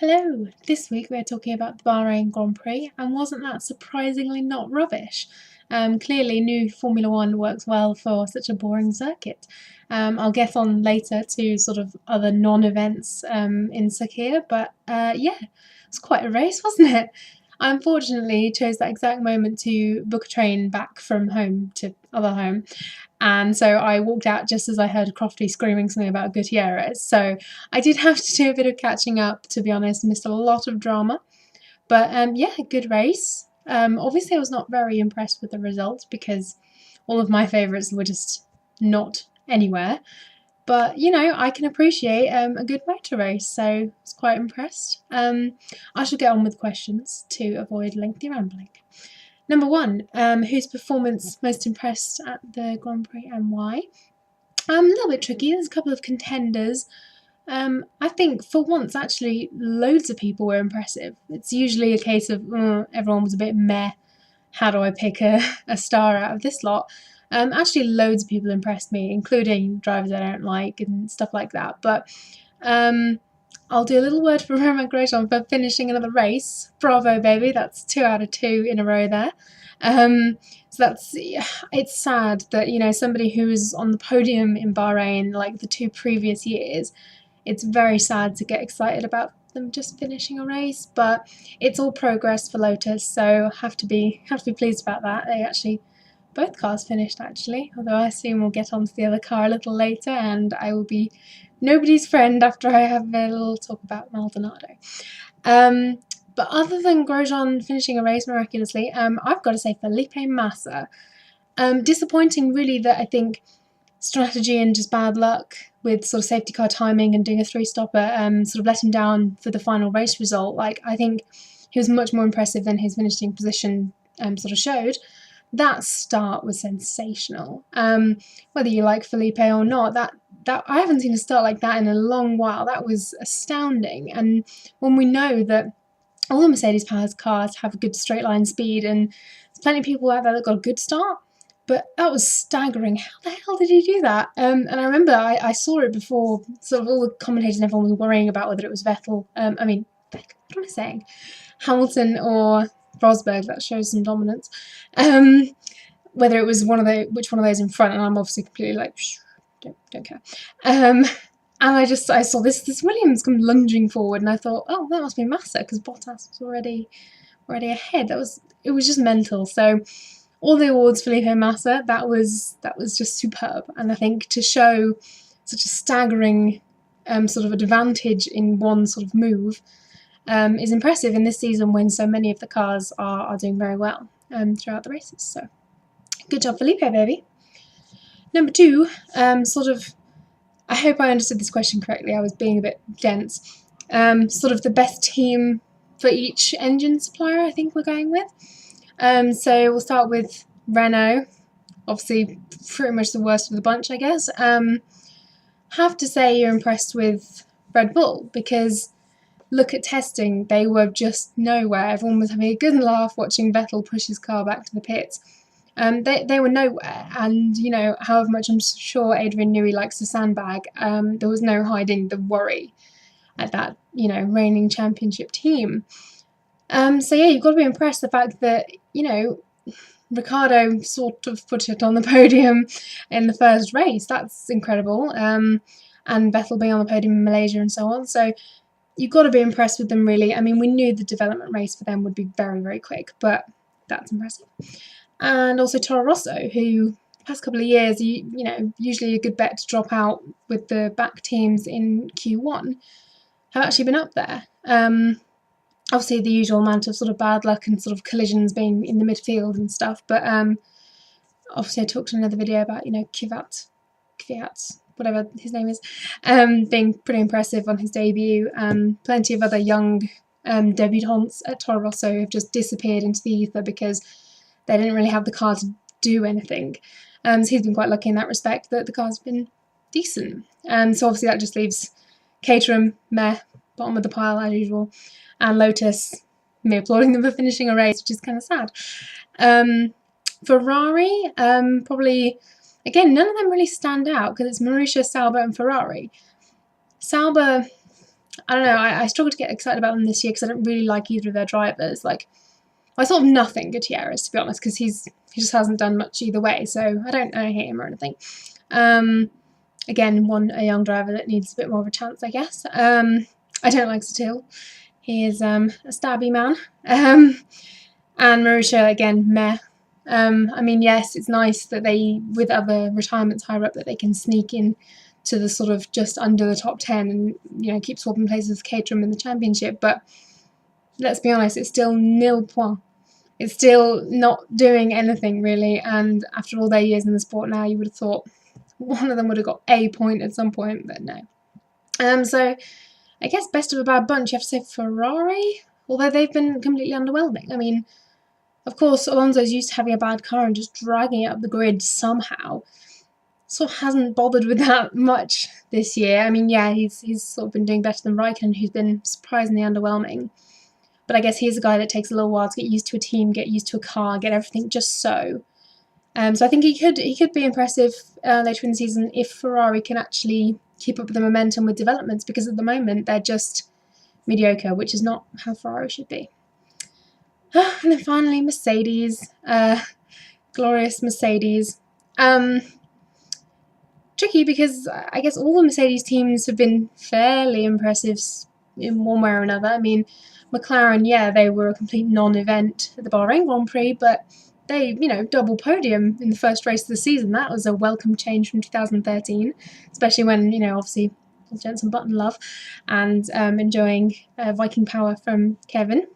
Hello! This week we're talking about the Bahrain Grand Prix, and wasn't that surprisingly not rubbish? Clearly, new Formula One works well for such a boring circuit. I'll get on later to sort of other non-events in Sakhir, but yeah, it's quite a race, wasn't it? I unfortunately chose that exact moment to book a train back from home to other home, and so I walked out just as I heard Crofty screaming something about Gutierrez. So I did have to do a bit of catching up, to be honest. Missed a lot of drama. But yeah, good race. Obviously, I was not very impressed with the result because all of my favourites were just not anywhere. But you know, I can appreciate a good motor race, so I was quite impressed. I shall get on with questions to avoid lengthy rambling. Number one, whose performance most impressed at the Grand Prix and why? A little bit tricky. There's a couple of contenders. I think for once, actually, loads of people were impressive. It's usually a case of everyone was a bit meh. How do I pick a star out of this lot? Actually, loads of people impressed me, including drivers I don't like and stuff like that. But I'll do a little word for Romain Grosjean for finishing another race. Bravo, baby! That's 2 out of 2 in a row there. So it's sad that, you know, somebody who was on the podium in Bahrain like the 2 previous years, it's very sad to get excited about them just finishing a race, but it's all progress for Lotus, so have to be pleased about that. They actually, both cars finished actually, although I assume we'll get onto the other car a little later and I will be nobody's friend after I have a little talk about Maldonado. But other than Grosjean finishing a race miraculously, I've got to say Felipe Massa. Disappointing really that I think strategy and just bad luck with sort of safety car timing and doing a 3-stopper sort of let him down for the final race result. Like, I think he was much more impressive than his finishing position sort of showed. That start was sensational. Whether you like Felipe or not, that I haven't seen a start like that in a long while. That was astounding. And when we know that all the Mercedes-powered cars have a good straight line speed, and there's plenty of people out there that got a good start, but that was staggering. How the hell did he do that? And I remember I saw it before, sort of all the commentators and everyone was worrying about whether it was Vettel, what am I saying? Hamilton or Rosberg. That shows some dominance. Whether it was which one of those in front, and I'm obviously completely like, don't care. And I saw this Williams come lunging forward, and I thought, oh, that must be Massa, because Bottas was already ahead. It was just mental. So all the awards for Felipe Massa. That was just superb, and I think to show such a staggering sort of advantage in one sort of move is impressive in this season when so many of the cars are doing very well throughout the races. So good job, Felipe, baby. Number 2, I hope I understood this question correctly. I was being a bit dense. Sort of the best team for each engine supplier, I think we're going with. So we'll start with Renault, obviously pretty much the worst of the bunch, I guess. Have to say you're impressed with Red Bull, because look at testing, they were just nowhere. Everyone was having a good laugh watching Vettel push his car back to the pits. They were nowhere, and you know, however much I'm sure Adrian Newey likes to sandbag, there was no hiding the worry at that, you know, reigning championship team. So yeah, you've got to be impressed the fact that, you know, Ricciardo sort of put it on the podium in the first race. That's incredible. And Vettel being on the podium in Malaysia and so on. So you've got to be impressed with them, really. I mean, we knew the development race for them would be very, very quick, but that's impressive. And also Toro Rosso, who the past couple of years, you know, usually a good bet to drop out with the back teams in Q1, have actually been up there. Obviously the usual amount of sort of bad luck and sort of collisions being in the midfield and stuff, but obviously I talked in another video about, you know, Kvyat, whatever his name is, being pretty impressive on his debut. Plenty of other young debutants at Toro Rosso have just disappeared into the ether because they didn't really have the car to do anything. So he's been quite lucky in that respect, that the car's been decent. So obviously that just leaves Caterham, meh, bottom of the pile as usual, and Lotus, me applauding them for finishing a race, which is kind of sad. Ferrari, probably, again, none of them really stand out because it's Marussia, Sauber and Ferrari. Sauber, I don't know, I struggle to get excited about them this year because I don't really like either of their drivers. Like, I thought of nothing Gutierrez, to be honest, because he just hasn't done much either way, so I don't hate him or anything. Again, a young driver that needs a bit more of a chance, I guess. I don't like Satil. He is a stabby man. And Marussia, again, meh. I mean, yes, it's nice that they, with other retirements higher up, that they can sneak in to the sort of just under the top 10 and, you know, keep swapping places with Caterham in the championship, but let's be honest, it's still nil point. It's still not doing anything, really, and after all their years in the sport now, you would have thought one of them would have got a point at some point, but no. So I guess best of a bad bunch, you have to say Ferrari, although they've been completely underwhelming. I mean, of course, Alonso's used to having a bad car and just dragging it up the grid somehow. Sort of hasn't bothered with that much this year. I mean, yeah, he's sort of been doing better than Raikkonen, who's been surprisingly underwhelming. But I guess he's a guy that takes a little while to get used to a team, get used to a car, get everything just so. So I think he could be impressive later in the season if Ferrari can actually keep up the momentum with developments, because at the moment they're just mediocre, which is not how Ferrari should be. And then finally, Mercedes. Glorious Mercedes. Tricky because I guess all the Mercedes teams have been fairly impressive in one way or another. I mean, McLaren, yeah, they were a complete non-event at the Bahrain Grand Prix, but they, you know, double podium in the first race of the season. That was a welcome change from 2013, especially when, you know, obviously Jenson Button love and enjoying Viking power from Kevin.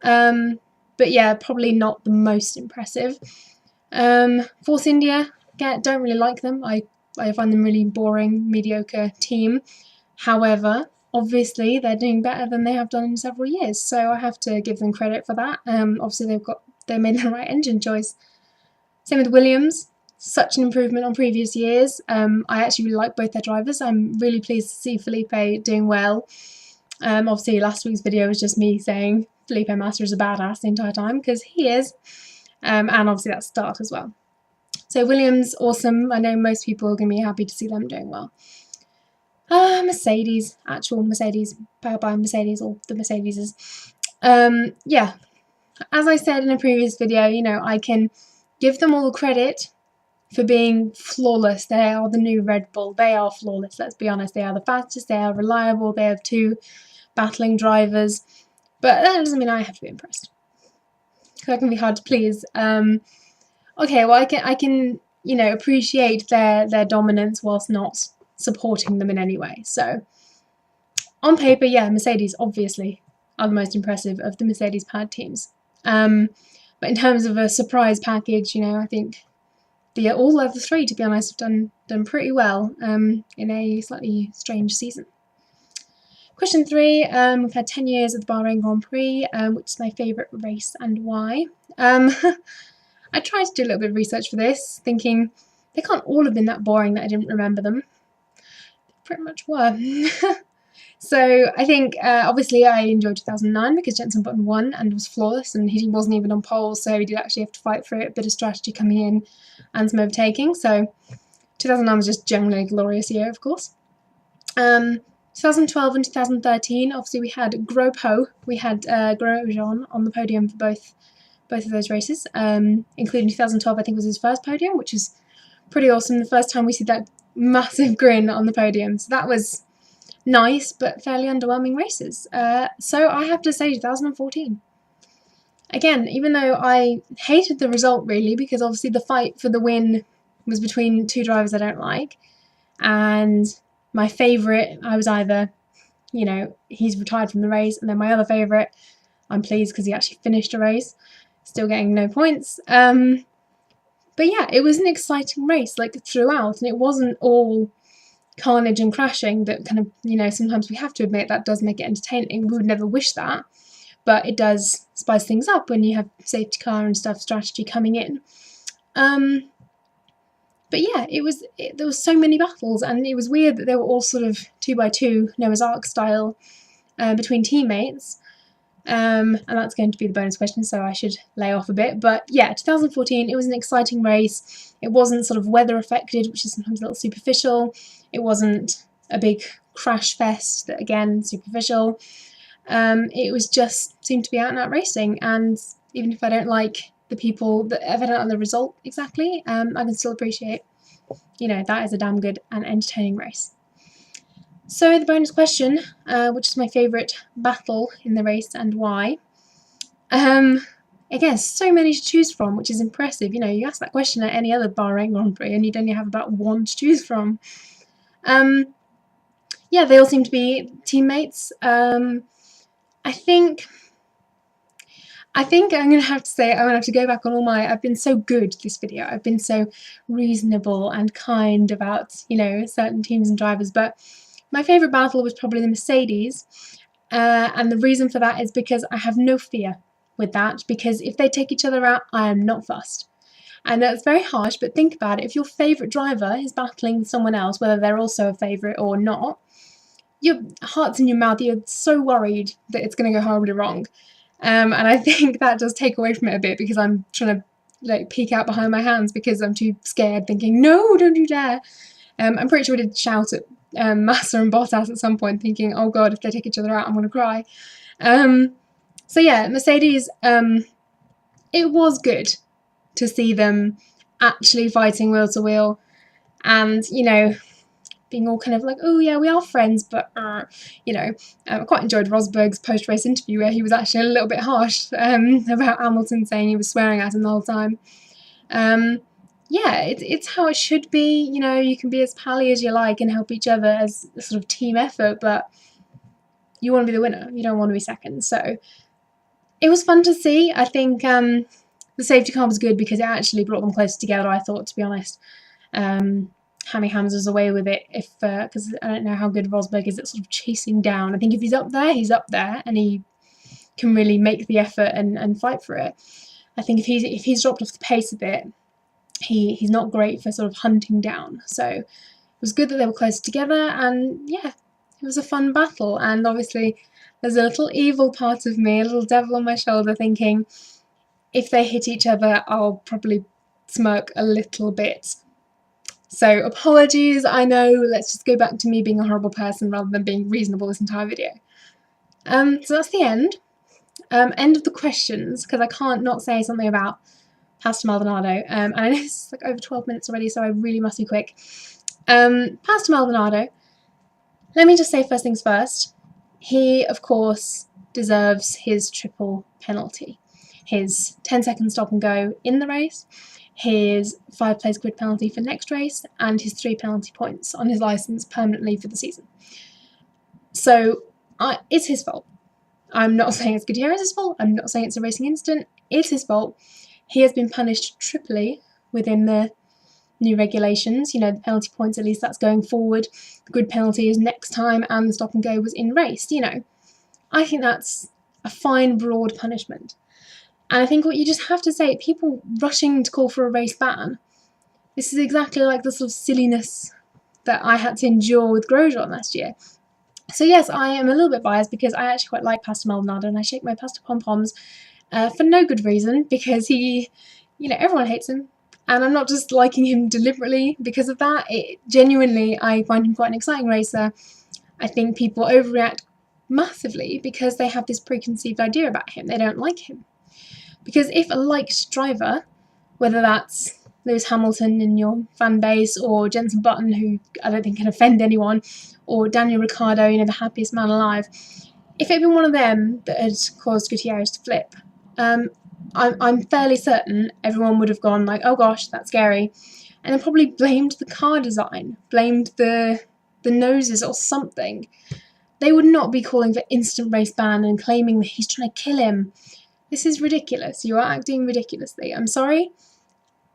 But yeah, probably not the most impressive. Force India, again, don't really like them. I find them really boring, mediocre team. However, obviously they're doing better than they have done in several years, so I have to give them credit for that. Obviously they made the right engine choice. Same with Williams, such an improvement on previous years. I actually really like both their drivers. I'm really pleased to see Felipe doing well. Obviously last week's video was just me saying Felipe Massa is a badass the entire time, because he is, and obviously that start as well. So Williams, awesome. I know most people are going to be happy to see them doing well. Mercedes, actual Mercedes, powered by Mercedes, or the Mercedeses. Yeah, as I said in a previous video, you know, I can give them all the credit for being flawless. They are the new Red Bull. They are flawless, let's be honest. They are the fastest, they are reliable, they have two battling drivers. But that doesn't mean I have to be impressed. That can be hard to please. Okay, well, I can, you know, appreciate their dominance whilst not supporting them in any way. So, on paper, yeah, Mercedes obviously are the most impressive of the Mercedes-powered teams. But in terms of a surprise package, you know, I think all of the three, to be honest, have done pretty well in a slightly strange season. Question 3, we've had 10 years of the Bahrain Grand Prix, which is my favourite race and why. I tried to do a little bit of research for this, thinking they can't all have been that boring that I didn't remember them. They pretty much were. So I think, obviously I enjoyed 2009 because Jenson Button won and was flawless, and he wasn't even on pole, so he did actually have to fight for it, a bit of strategy coming in and some overtaking. So 2009 was just generally a glorious year, of course. 2012 and 2013, obviously we had Grosjean, we had Grosjean on the podium for both of those races, including 2012, I think was his first podium, which is pretty awesome. The first time we see that massive grin on the podium. So that was nice, but fairly underwhelming races. So I have to say 2014. Again, even though I hated the result really, because obviously the fight for the win was between two drivers I don't like, and my favourite, I was either, you know, he's retired from the race, and then my other favourite, I'm pleased because he actually finished a race, still getting no points. But yeah, it was an exciting race, like, throughout, and it wasn't all carnage and crashing that kind of, you know, sometimes we have to admit that does make it entertaining. We would never wish that, but it does spice things up when you have safety car and stuff, strategy coming in. But yeah, there was so many battles, and it was weird that they were all sort of 2x2 Noah's Ark style between teammates. And that's going to be the bonus question, so I should lay off a bit. But yeah, 2014, it was an exciting race. It wasn't sort of weather affected, which is sometimes a little superficial. It wasn't a big crash fest that, again, superficial. It was just seemed to be out and out racing, and even if I don't like the people, if I don't like the result exactly, I can still appreciate, that is a damn good and entertaining race. So the bonus question, which is my favourite battle in the race and why. Again, so many to choose from, which is impressive. You ask that question at any other Bahrain Grand Prix and you'd only have about one to choose from. Yeah, they all seem to be teammates. I think I'm going to have to say, I'm going to have to go back on I've been so good this video. I've been so reasonable and kind about, certain teams and drivers. But my favourite battle was probably the Mercedes. And the reason for that is because I have no fear with that. Because if they take each other out, I am not fussed. And that's very harsh, but think about it. If your favourite driver is battling someone else, whether they're also a favourite or not, your heart's in your mouth. You're so worried that it's going to go horribly wrong. And I think that does take away from it a bit, because I'm trying to peek out behind my hands because I'm too scared, thinking, no, don't you dare. I'm pretty sure we did shout at Massa and Bottas at some point, thinking, oh god, if they take each other out, I'm going to cry. So yeah, Mercedes, it was good to see them actually fighting wheel to wheel, and being all kind of like, oh yeah, we are friends, but I quite enjoyed Rosberg's post-race interview where he was actually a little bit harsh about Hamilton, saying he was swearing at him the whole time. Yeah, it's how it should be. You can be as pally as you like and help each other as a sort of team effort, but you want to be the winner. You don't want to be second. So it was fun to see. I think the safety car was good because it actually brought them closer together, I thought, to be honest. Hammy Hams was away with it, because I don't know how good Rosberg is at sort of chasing down. I think if he's up there, and he can really make the effort and fight for it. I think if he's dropped off the pace a bit, he's not great for sort of hunting down. So it was good that they were close together, and yeah, it was a fun battle. And obviously there's a little evil part of me, a little devil on my shoulder, thinking if they hit each other, I'll probably smirk a little bit. So apologies, I know, let's just go back to me being a horrible person rather than being reasonable this entire video. So that's the end. End of the questions, because I can't not say something about Pastor Maldonado. And I know this is like over 12 minutes already, so I really must be quick. Pastor Maldonado, let me just say first things first. He, of course, deserves his triple penalty. His 10-second stop and go in the race, his 5-place grid penalty for next race, and his 3 penalty points on his licence permanently for the season. So it's his fault. I'm not saying it's Gutierrez's fault. I'm not saying it's a racing incident. It's his fault. He has been punished triply within the new regulations. The penalty points, at least that's going forward. The grid penalty is next time, and the stop and go was in race. I think that's a fine, broad punishment. And I think what you just have to say, people rushing to call for a race ban, this is exactly like the sort of silliness that I had to endure with Grosjean last year. So yes, I am a little bit biased because I actually quite like Pastor Maldonado, and I shake my Pastor pom-poms for no good reason, because he, everyone hates him. And I'm not just liking him deliberately because of that. Genuinely, I find him quite an exciting racer. I think people overreact massively because they have this preconceived idea about him. They don't like him. Because if a liked driver, whether that's Lewis Hamilton in your fan base, or Jenson Button, who I don't think can offend anyone, or Daniel Ricciardo, the happiest man alive, if it had been one of them that had caused Gutierrez to flip, I'm fairly certain everyone would have gone like, oh gosh, that's scary, and then probably blamed the car design, blamed the noses or something. They would not be calling for instant race ban and claiming that he's trying to kill him. This is ridiculous. You are acting ridiculously. I'm sorry.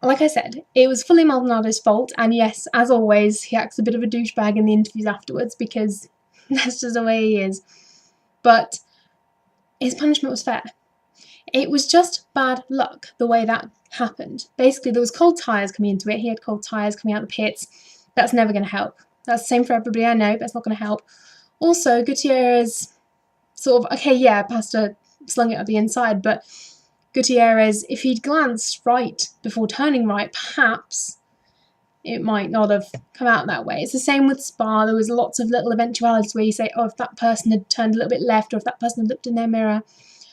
Like I said, it was fully Maldonado's fault, and yes, as always, he acts a bit of a douchebag in the interviews afterwards because that's just the way he is. But his punishment was fair. It was just bad luck the way that happened. Basically, there was cold tyres coming into it. He had cold tyres coming out the pits. That's never going to help. That's the same for everybody, I know, but it's not going to help. Also, Gutierrez sort of, okay, yeah, Pastor slung it at the inside, but Gutierrez, if he'd glanced right before turning right, perhaps it might not have come out that way. It's the same with Spa. There was lots of little eventualities where you say, oh, if that person had turned a little bit left, or if that person had looked in their mirror.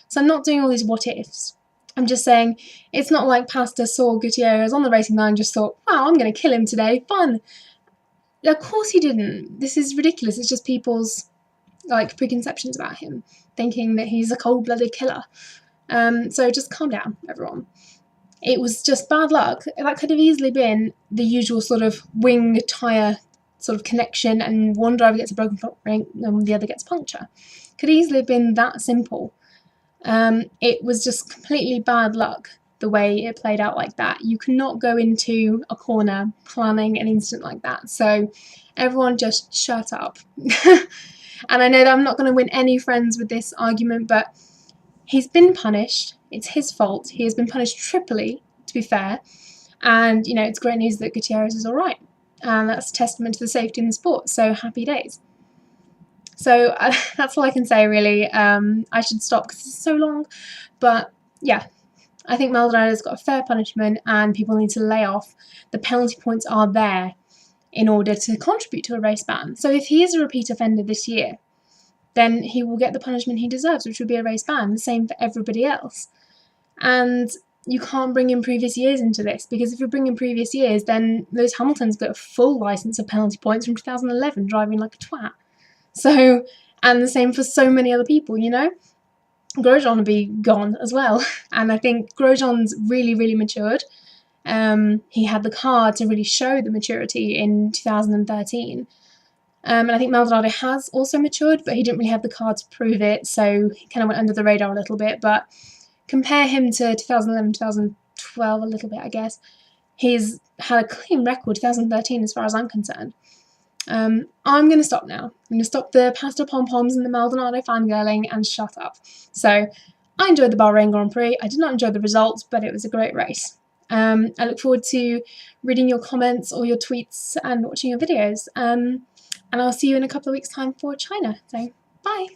So I'm not doing all these what ifs. I'm just saying it's not like Pastor saw Gutierrez on the racing line and just thought, wow, I'm going to kill him today, fun. Of course he didn't. This is ridiculous. It's just people's like preconceptions about him, thinking that he's a cold-blooded killer. So just calm down, everyone. It was just bad luck. That could have easily been the usual sort of wing tyre sort of connection, and one driver gets a broken front ring and the other gets puncture. Could easily have been that simple. It was just completely bad luck the way it played out like that. You cannot go into a corner planning an incident like that. So everyone just shut up. And I know that I'm not going to win any friends with this argument, but he's been punished. It's his fault. He has been punished triply, to be fair. And, you know, it's great news that Gutierrez is all right. And that's a testament to the safety in the sport. So happy days. So that's all I can say, really. I should stop because it's so long. But, yeah, I think Maldonado's got a fair punishment and people need to lay off. The penalty points are there in order to contribute to a race ban. So if he is a repeat offender this year, then he will get the punishment he deserves, which would be a race ban, the same for everybody else. And you can't bring in previous years into this, because if you bring in previous years, then Lewis Hamilton's got a full licence of penalty points from 2011, driving like a twat. So, and the same for so many other people, you know? Grosjean will be gone as well. And I think Grosjean's really, really matured. He had the car to really show the maturity in 2013. And I think Maldonado has also matured, but he didn't really have the car to prove it, so he kind of went under the radar a little bit. But compare him to 2011, 2012 a little bit, I guess. He's had a clean record, 2013, as far as I'm concerned. I'm going to stop now. I'm going to stop the Pastor Pom-Poms and the Maldonado fangirling and shut up. So, I enjoyed the Bahrain Grand Prix. I did not enjoy the results, but it was a great race. I look forward to reading your comments or your tweets and watching your videos. And I'll see you in a couple of weeks' time for China. So, bye!